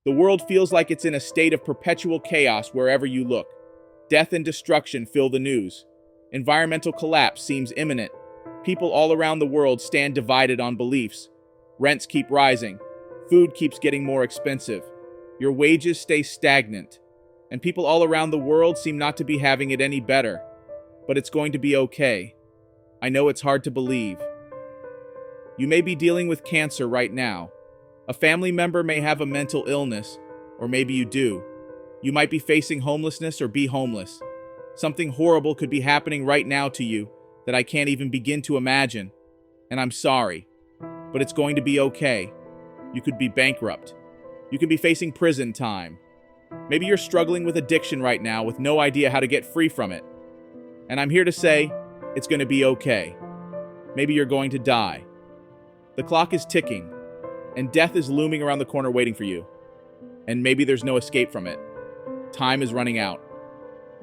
The world feels like it's in a state of perpetual chaos wherever you look. Death and destruction fill the news. Environmental collapse seems imminent. People all around the world stand divided on beliefs. Rents keep rising. Food keeps getting more expensive. Your wages stay stagnant. And people all around the world seem not to be having it any better. But it's going to be okay. I know it's hard to believe. You may be dealing with cancer right now. A family member may have a mental illness, or maybe you do. You might be facing homelessness or be homeless. Something horrible could be happening right now to you that I can't even begin to imagine. And I'm sorry, but it's going to be okay. You could be bankrupt. You could be facing prison time. Maybe you're struggling with addiction right now with no idea how to get free from it. And I'm here to say, it's going to be okay. Maybe you're going to die. The clock is ticking, and death is looming around the corner waiting for you. And maybe there's no escape from it. Time is running out.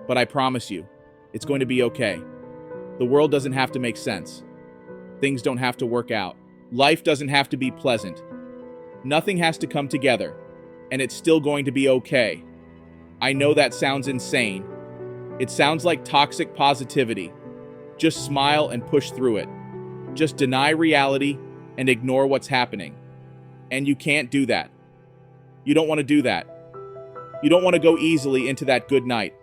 But I promise you, it's going to be okay. The world doesn't have to make sense. Things don't have to work out. Life doesn't have to be pleasant. Nothing has to come together, and it's still going to be okay. I know that sounds insane. It sounds like toxic positivity. Just smile and push through it. Just deny reality and ignore what's happening. And you can't do that. You don't want to do that. You don't want to go easily into that good night.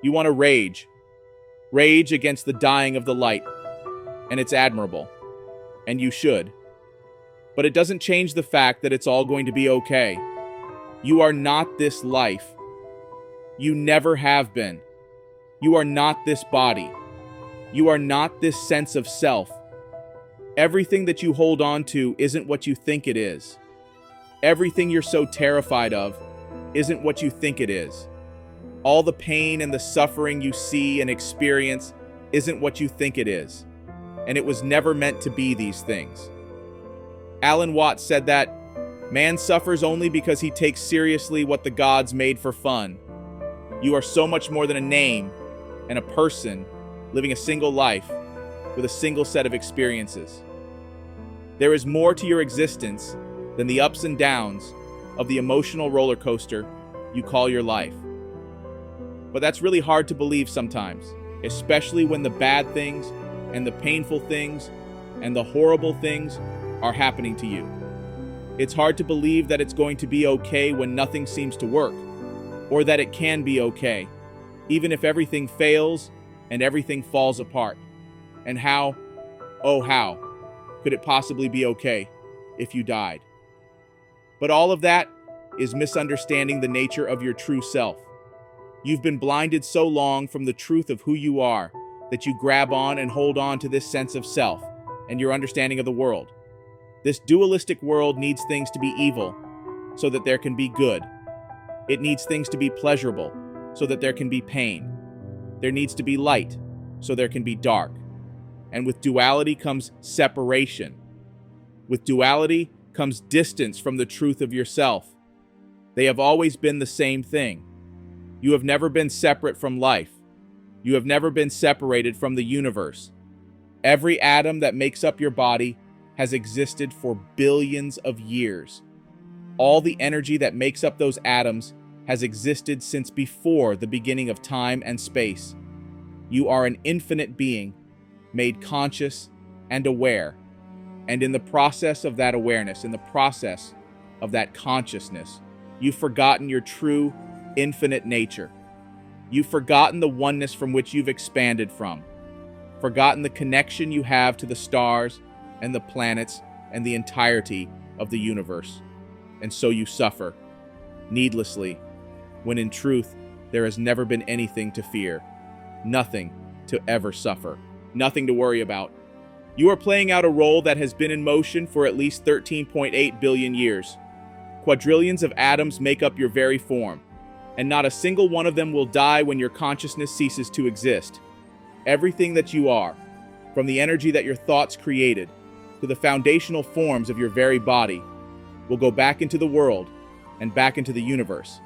You want to rage. Rage against the dying of the light. And it's admirable. And you should. But it doesn't change the fact that it's all going to be okay. You are not this life. You never have been. You are not this body. You are not this sense of self. Everything that you hold on to isn't what you think it is. Everything you're so terrified of isn't what you think it is. All the pain and the suffering you see and experience isn't what you think it is. And it was never meant to be these things. Alan Watts said that man suffers only because he takes seriously what the gods made for fun. You are so much more than a name and a person living a single life with a single set of experiences. There is more to your existence than the ups and downs of the emotional roller coaster you call your life. But that's really hard to believe sometimes, especially when the bad things and the painful things and the horrible things are happening to you. It's hard to believe that it's going to be okay when nothing seems to work, or that it can be okay, even if everything fails and everything falls apart. And how, oh how, could it possibly be okay if you died? But all of that is misunderstanding the nature of your true self. You've been blinded so long from the truth of who you are that you grab on and hold on to this sense of self and your understanding of the world. This dualistic world needs things to be evil so that there can be good. It needs things to be pleasurable so that there can be pain. There needs to be light so there can be dark. And with duality comes separation. With duality comes distance from the truth of yourself. They have always been the same thing. You have never been separate from life. You have never been separated from the universe. Every atom that makes up your body has existed for billions of years. All the energy that makes up those atoms has existed since before the beginning of time and space. You are an infinite being, made conscious and aware. And in the process of that awareness, in the process of that consciousness, you've forgotten your true, infinite nature. You've forgotten the oneness from which you've expanded from. Forgotten the connection you have to the stars and the planets and the entirety of the universe. And so you suffer, needlessly, when in truth, there has never been anything to fear, nothing to ever suffer, nothing to worry about. You are playing out a role that has been in motion for at least 13.8 billion years. Quadrillions of atoms make up your very form, and not a single one of them will die when your consciousness ceases to exist. Everything that you are, from the energy that your thoughts created, to the foundational forms of your very body, will go back into the world and back into the universe.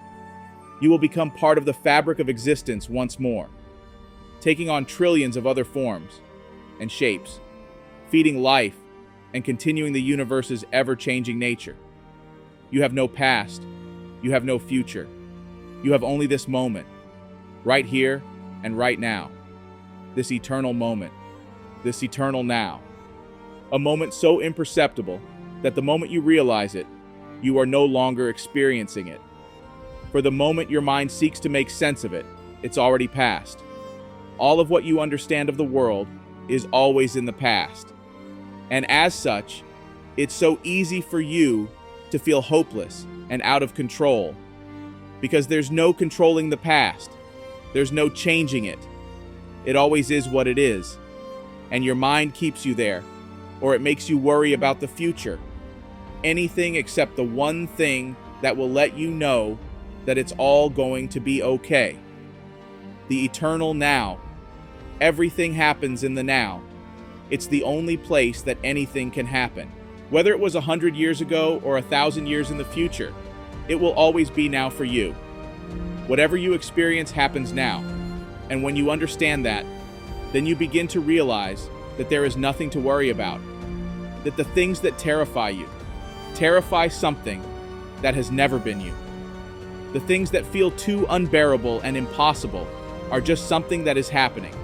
You will become part of the fabric of existence once more, taking on trillions of other forms and shapes, feeding life and continuing the universe's ever-changing nature. You have no past, You have no future. You have only this moment, right here and right now. This eternal moment, this eternal now. A moment so imperceptible that the moment you realize it, you are no longer experiencing it. For the moment your mind seeks to make sense of it, it's already past. All of what you understand of the world is always in the past. And as such, it's so easy for you to feel hopeless and out of control, because there's no controlling the past. There's no changing it. It always is what it is. And your mind keeps you there, or it makes you worry about the future. Anything except the one thing that will let you know that it's all going to be okay. The eternal now. Everything happens in the now. It's the only place that anything can happen. Whether it was 100 years ago or 1,000 years in the future, it will always be now for you. Whatever you experience happens now. And when you understand that, then you begin to realize that there is nothing to worry about. That the things that terrify you, terrify something that has never been you. The things that feel too unbearable and impossible are just something that is happening.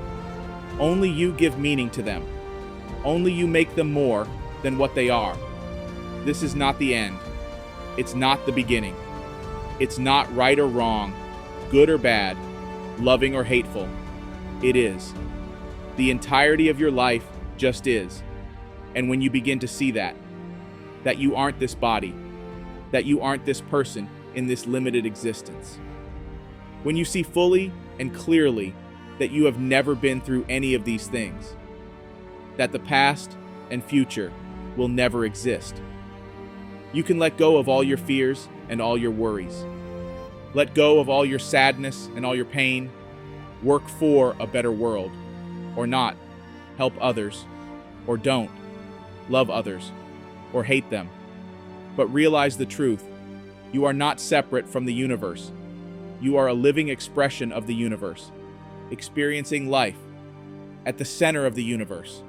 Only you give meaning to them. Only you make them more than what they are. This is not the end. It's not the beginning. It's not right or wrong, good or bad, loving or hateful. It is. The entirety of your life just is. And when you begin to see that you aren't this body, that you aren't this person in this limited existence. When you see fully and clearly that you have never been through any of these things, that the past and future will never exist. You can let go of all your fears and all your worries. Let go of all your sadness and all your pain. Work for a better world, or not. Help others, or don't. Love others, or hate them. But realize the truth. You are not separate from the universe. You are a living expression of the universe, experiencing life at the center of the universe,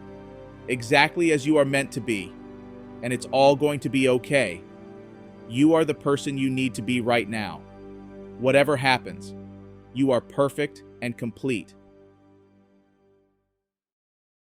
exactly as you are meant to be, and it's all going to be okay. You are the person you need to be right now. Whatever happens, you are perfect and complete.